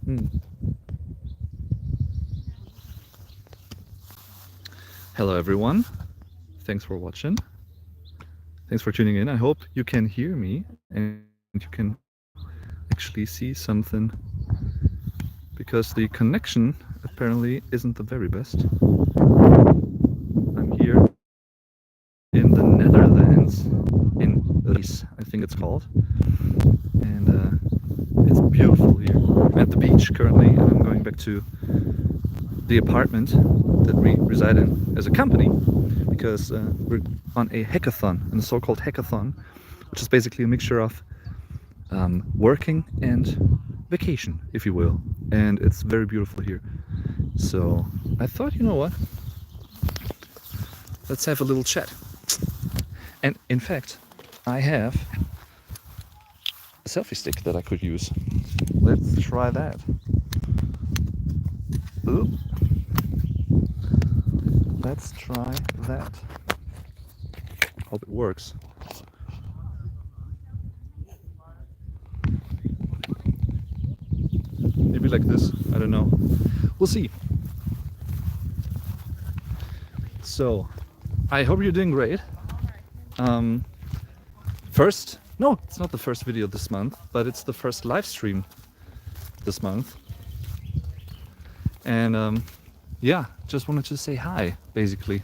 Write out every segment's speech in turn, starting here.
Hmm. Hello everyone, thanks for watching, thanks for tuning in. I hope you can hear me and you can actually see something, because the connection apparently isn't the very best. I'm here in the Netherlands, in Ries, I think it's called, and it's beautiful here. I'm at the beach currently, and I'm going back to the apartment that we reside in as a company, because we're on a hackathon, a so-called hackathon, which is basically a mixture of working and vacation, if you will, and it's very beautiful here. So I thought, you know what, let's have a little chat. And in fact, I have a selfie stick that I could use. Let's try that. Ooh. Let's try that. Hope it works. Maybe like this, I don't know. We'll see. So, I hope you're doing great. No, it's not the first video this month, but it's the first live stream this month. And yeah, just wanted to say hi, basically.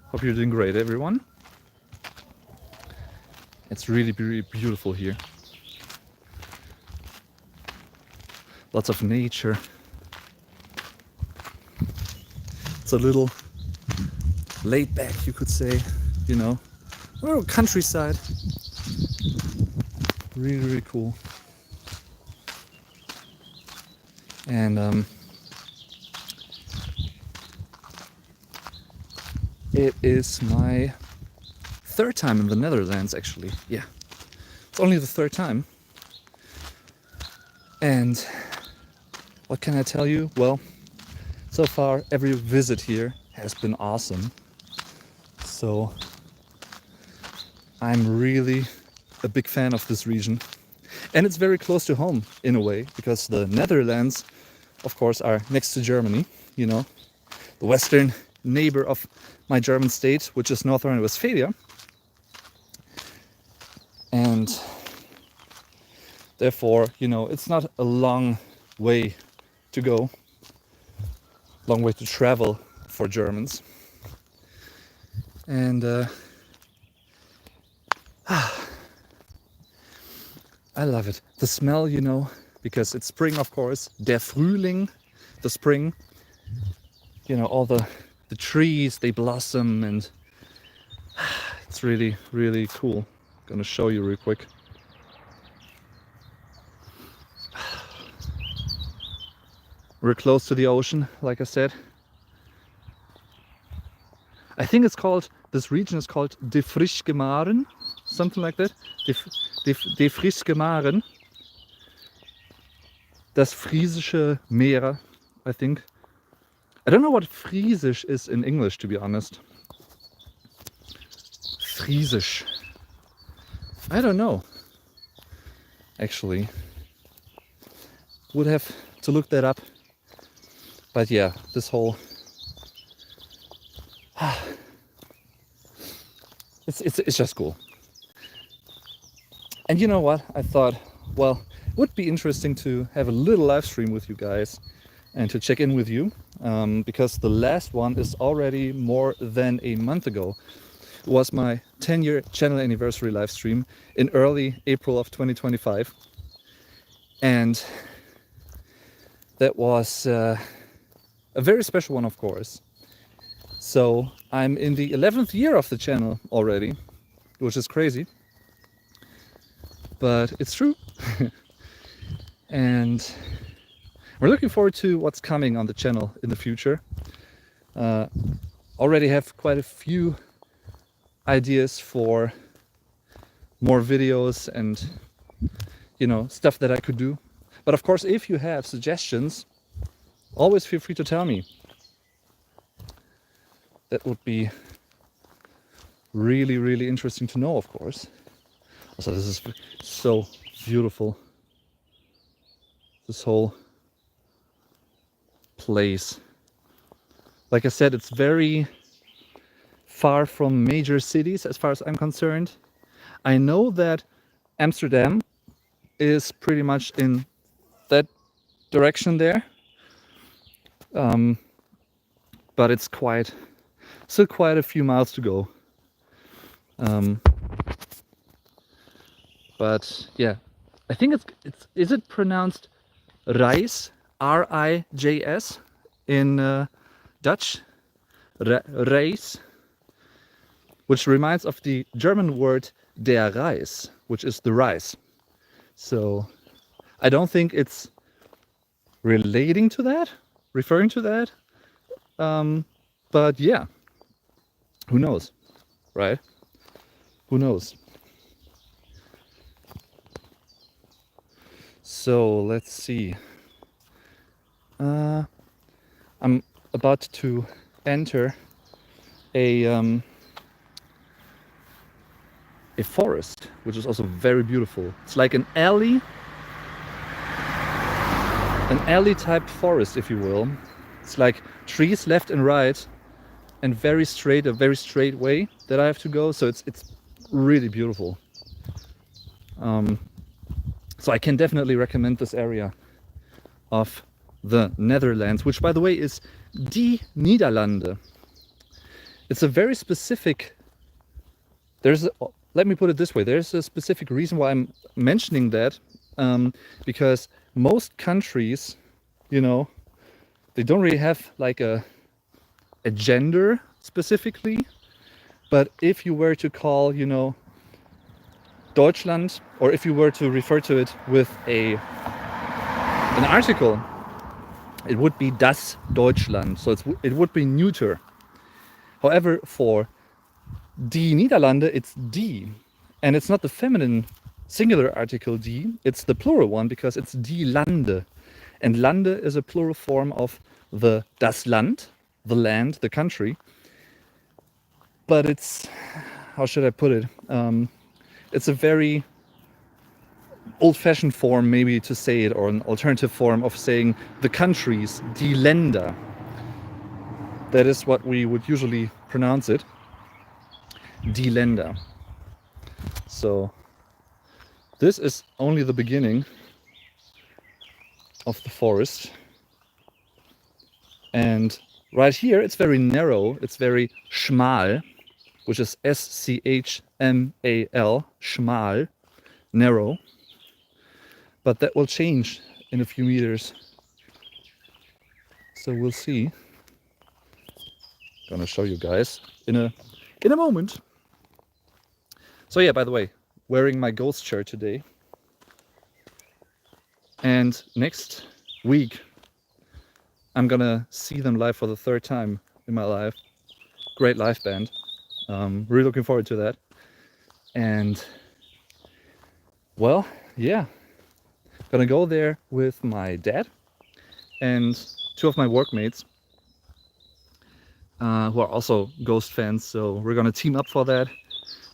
Hope you're doing great, everyone. It's really, really beautiful here. Lots of nature. It's a little laid back, you could say, you know, a little countryside. Really, really cool. And it is my third time in the Netherlands, actually. Yeah, it's only the third time. And what can I tell you? Well, so far every visit here has been awesome. So I'm really a big fan of this region. And it's very close to home in a way, because the Netherlands, of course, are next to Germany, you know, the western neighbor of my German state, which is North Rhine-Westphalia. And therefore, you know, it's not a long way to go, long way to travel for Germans. And I love it. The smell, you know, because it's spring, of course. Der Frühling, the spring. You know, all the trees, they blossom, and it's really, really cool. I'm gonna show you real quick. We're close to the ocean, like I said. I think it's called, this region is called De Frischke Maren, something like that. De Frischke Maren. Das Friesische Meer, I think. I don't know what Friesisch is in English, to be honest. Friesisch. I don't know. Actually, would have to look that up. But yeah, this whole it's just cool. And you know what? I thought, well, it would be interesting to have a little live stream with you guys and to check in with you, because the last one is already more than a month ago. It was my 10-year channel anniversary live stream in early April of 2025. And that was a very special one, of course. So I'm in the 11th year of the channel already, which is crazy, but it's true. And we're looking forward to what's coming on the channel in the future. Already have quite a few ideas for more videos and, you know, stuff that I could do. But of course, if you have suggestions, always feel free to tell me. That would be really, really interesting to know, of course. Also, this is so beautiful. This whole place. Like I said, it's very far from major cities as far as I'm concerned. I know that Amsterdam is pretty much in that direction there, but it's still quite a few miles to go. But yeah, I think is it pronounced Reis, R-I-J-S in Dutch, Reis, which reminds of the German word der Reis, which is the rice. So I don't think it's relating to that, referring to that. But yeah, who knows, right? Who knows? So let's see. I'm about to enter a forest, which is also very beautiful. It's like an alley type forest, if you will. It's like trees left and right, and a very straight way that I have to go. So it's really beautiful. So I can definitely recommend this area of the Netherlands, which by the way is Die Niederlande. It's a very specific, let me put it this way, there's a specific reason why I'm mentioning that, because most countries, you know, they don't really have like a gender specifically, but if you were to call, you know, Deutschland, or if you were to refer to it with an article, it would be das Deutschland, so it would be neuter. However, for die Niederlande, it's die, and it's not the feminine singular article die, it's the plural one, because it's die Lande, and Lande is a plural form of das Land, the land, the country. But it's, how should I put it? It's a very old-fashioned form, maybe, to say it, or an alternative form of saying the countries, die Länder. That is what we would usually pronounce it, die Länder. So this is only the beginning of the forest. And right here, it's very narrow, it's very schmal, which is S-C-H-M-A-L, schmal, narrow. But that will change in a few meters. So we'll see. Gonna show you guys in a moment. So yeah, by the way, wearing my ghost shirt today. And next week, I'm gonna see them live for the third time in my life. Great live band. Really looking forward to that. And well, yeah, gonna go there with my dad and two of my workmates who are also Ghost fans. So we're gonna team up for that.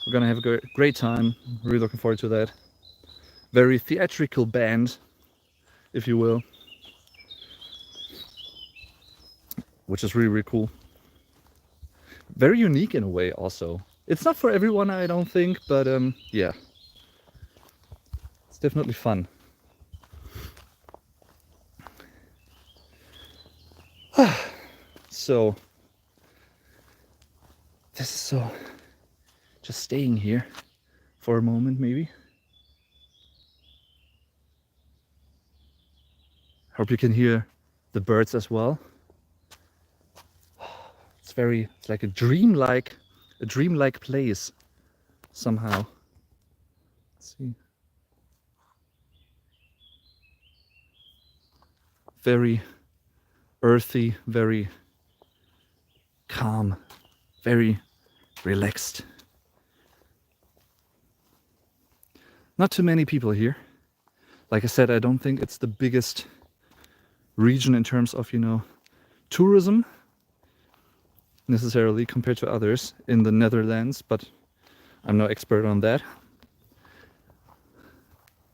We're gonna have a great time. Really looking forward to that. Very theatrical band, if you will, which is really, really cool. Very unique in a way also. It's not for everyone, I don't think, but yeah, it's definitely fun. So this is so, just staying here for a moment maybe. Hope you can hear the birds as well. It's like a dreamlike place somehow. Let's see. Very earthy, very calm, very relaxed. Not too many people here. Like I said, I don't think it's the biggest region in terms of, you know, tourism necessarily compared to others in the Netherlands, but I'm no expert on that.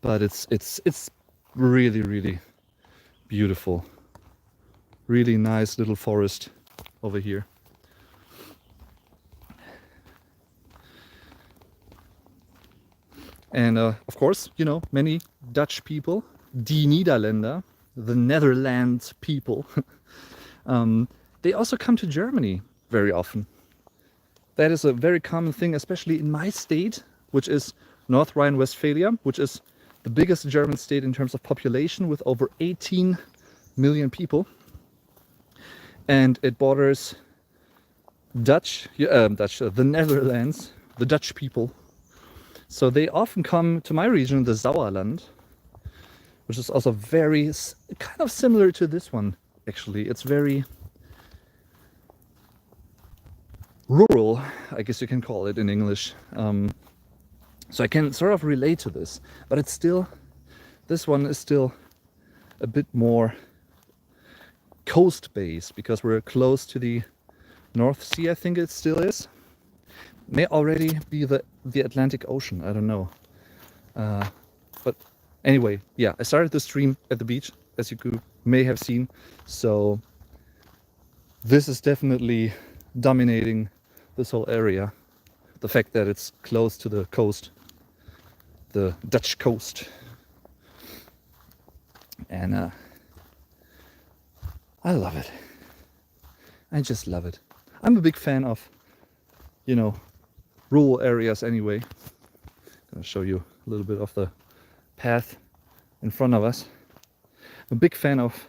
but it's really, really beautiful. Really nice little forest over here. And of course, you know, many Dutch people, die Niederländer, the Netherlands people, they also come to Germany very often. That is a very common thing, especially in my state, which is North Rhine-Westphalia, which is the biggest German state in terms of population with over 18 million people. And it borders the Netherlands, the Dutch people. So they often come to my region, the Sauerland, which is also very kind of similar to this one, actually. It's very rural, I guess you can call it in English. So I can sort of relate to this, but it's still, this one is still a bit more coast-based because we're close to the North Sea, I think it still is. May already be the Atlantic Ocean, I don't know. But anyway, yeah, I started the stream at the beach, as you may have seen. So this is definitely dominating this whole area. The fact that it's close to the coast, the Dutch coast. And I love it. I just love it. I'm a big fan of, you know, rural areas anyway. I'm gonna show you a little bit of the path in front of us. I'm a big fan of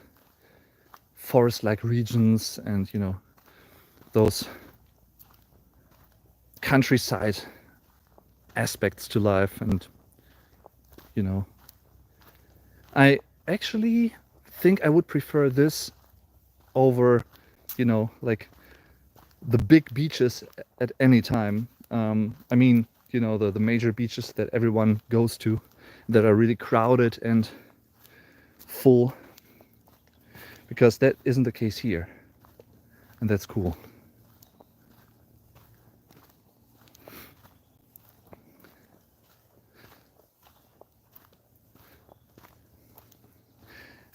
forest-like regions and, you know, those countryside aspects to life. And, you know, I actually think I would prefer this over, you know, like the big beaches at any time. I mean, you know, the major beaches that everyone goes to that are really crowded and full, because that isn't the case here, and that's cool.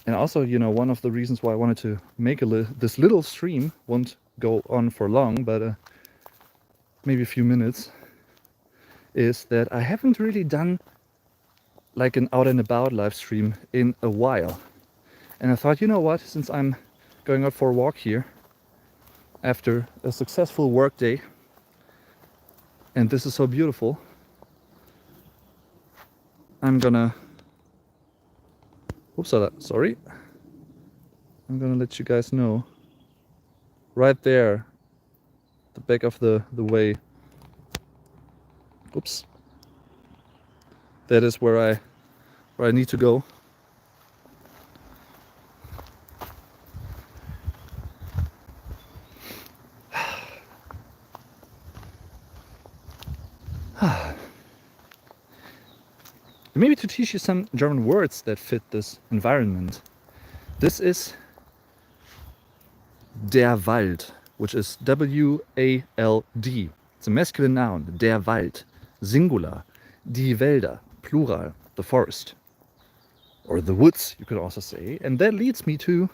And also, you know, one of the reasons why I wanted to make this little stream, won't go on for long, but maybe a few minutes, is that I haven't really done like an out and about live stream in a while. And I thought, you know what, since I'm going out for a walk here after a successful work day, and this is so beautiful, I'm gonna, sorry, I'm gonna let you guys know right there, the back of the way. Oops. That is where I need to go. Maybe to teach you some German words that fit this environment. This is der Wald, which is W-A-L-D. It's a masculine noun, der Wald. Singular, die Wälder, plural, the forest. Or the woods, you could also say. And that leads me to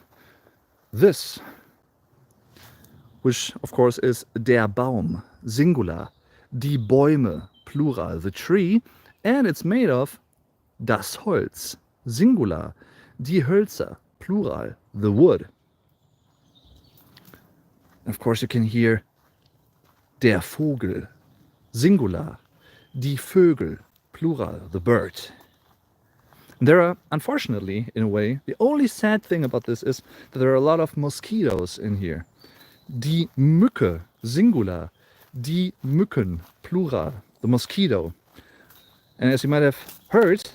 this, which of course is der Baum, singular, die Bäume, plural, the tree. And it's made of das Holz, singular, die Hölzer, plural, the wood. And of course you can hear der Vogel, singular, die Vögel, plural, the bird. And there are, unfortunately, in a way, the only sad thing about this is that there are a lot of mosquitoes in here. Die Mücke, singular, die Mücken, plural, the mosquito. And as you might have heard,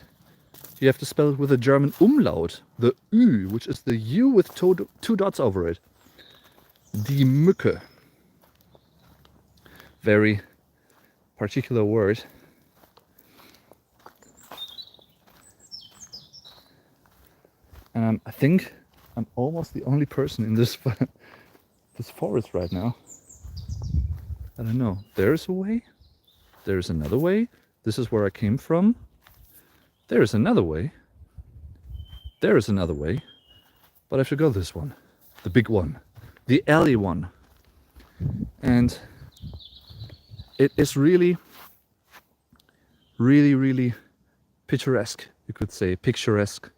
you have to spell it with a German umlaut, the Ü, which is the U with two dots over it. Die Mücke. Very particular word. And I think I'm almost the only person in this this forest right now. I don't know. There's a way. There's another way. This is where I came from. There is another way. There is another way. But I have to go this one. The big one. The alley one. And it is really, really, really picturesque, you could say. Picturesque.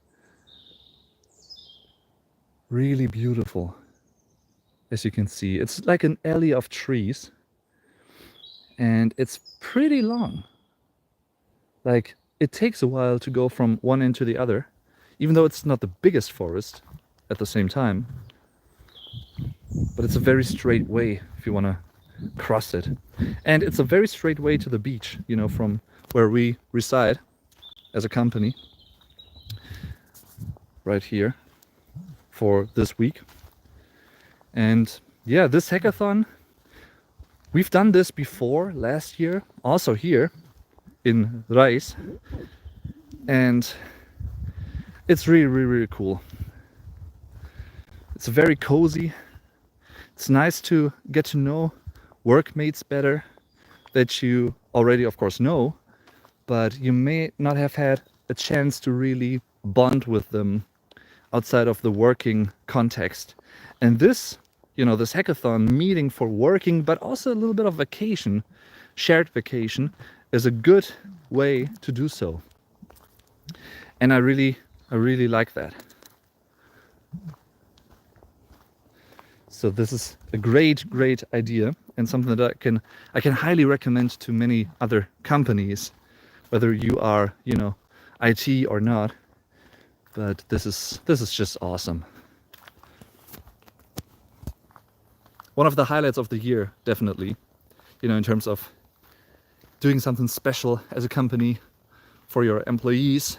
Really beautiful. As you can see, it's like an alley of trees. And it's pretty long. Like, it takes a while to go from one end to the other, even though it's not the biggest forest at the same time. But it's a very straight way if you want to cross it. And it's a very straight way to the beach, you know, from where we reside as a company. Right here for this week. And yeah, this hackathon, we've done this before last year, also here in Reis, and it's really, really, really cool. It's very cozy. It's nice to get to know workmates better that you already, of course, know, but you may not have had a chance to really bond with them outside of the working context. And this, you know, this hackathon meeting for working, but also a little bit of vacation, shared vacation, is a good way to do so. And I really like that. So this is a great idea, and something that I can highly recommend to many other companies, whether you are, you know, IT or not. But this is just awesome. One of the highlights of the year, definitely, you know, in terms of doing something special as a company for your employees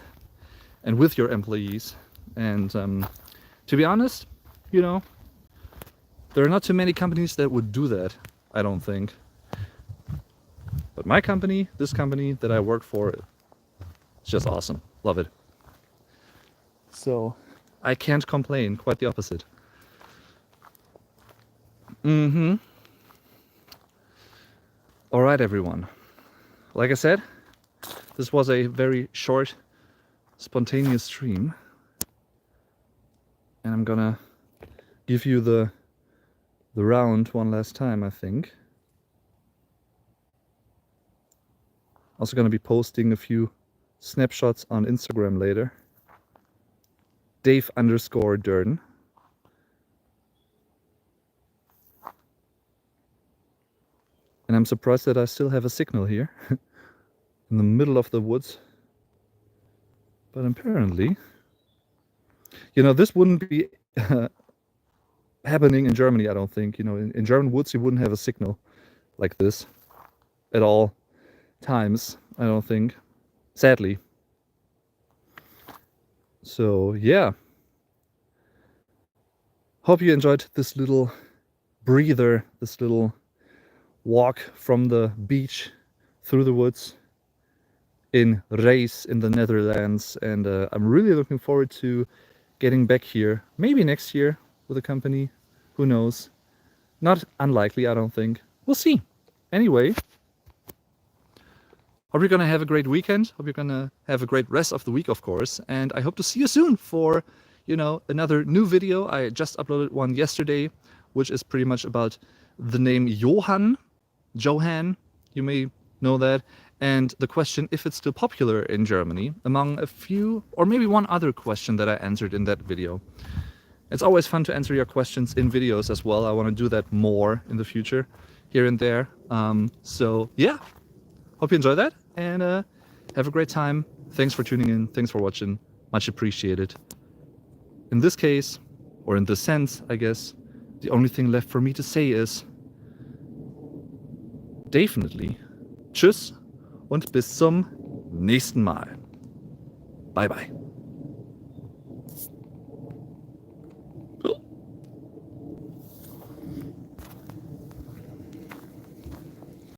and with your employees. And to be honest, you know, there are not too many companies that would do that, I don't think. But my company, this company that I work for, it's just awesome. Love it. So I can't complain, quite the opposite. All right, everyone. Like I said, this was a very short, spontaneous stream. And I'm gonna give you the round one last time, I think. Also gonna be posting a few snapshots on Instagram later. Dave_Durden. And I'm surprised that I still have a signal here in the middle of the woods. But apparently, you know, this wouldn't be happening in Germany, I don't think. You know, in German woods, you wouldn't have a signal like this at all times, I don't think. Sadly. So, yeah. Hope you enjoyed this little breather, this little walk from the beach through the woods in Reis in the Netherlands. And I'm really looking forward to getting back here, maybe next year with a company, who knows. Not unlikely, I don't think. We'll see. Anyway, hope you're gonna have a great weekend. Hope you're gonna have a great rest of the week, of course. And I hope to see you soon for, you know, another new video. I just uploaded one yesterday, which is pretty much about the name Johann, you may know that, and the question if it's still popular in Germany, among a few, or maybe one other question that I answered in that video. It's always fun to answer your questions in videos as well. I want to do that more in the future, here and there. So yeah, hope you enjoy that, and have a great time. Thanks for tuning in. Thanks for watching. Much appreciated. In this case, or in this sense, I guess, the only thing left for me to say is definitely tschüss und bis zum nächsten Mal. Bye bye.